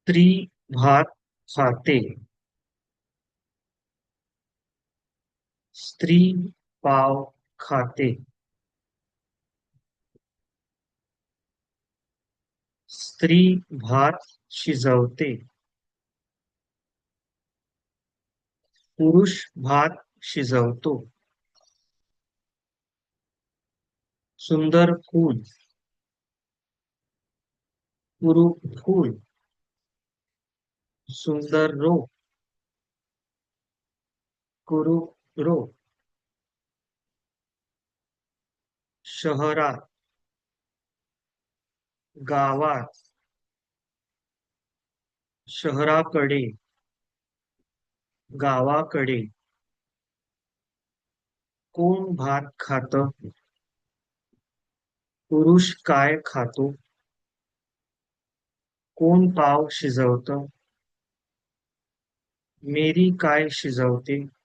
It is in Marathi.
स्त्री भात खाते. स्त्री पाव खाते. स्त्री भात शिजवते. पुरुष भात शिजवतो. सुंदर फूल. कुरु फूल. सुंदर रोप. कुरु रोप. शहरात. गावात. शहराकडे. गावाकडे. कोण भात खात? पुरुष काय खातो? कोण पाव शिजवतं? मेरी काय शिजवते?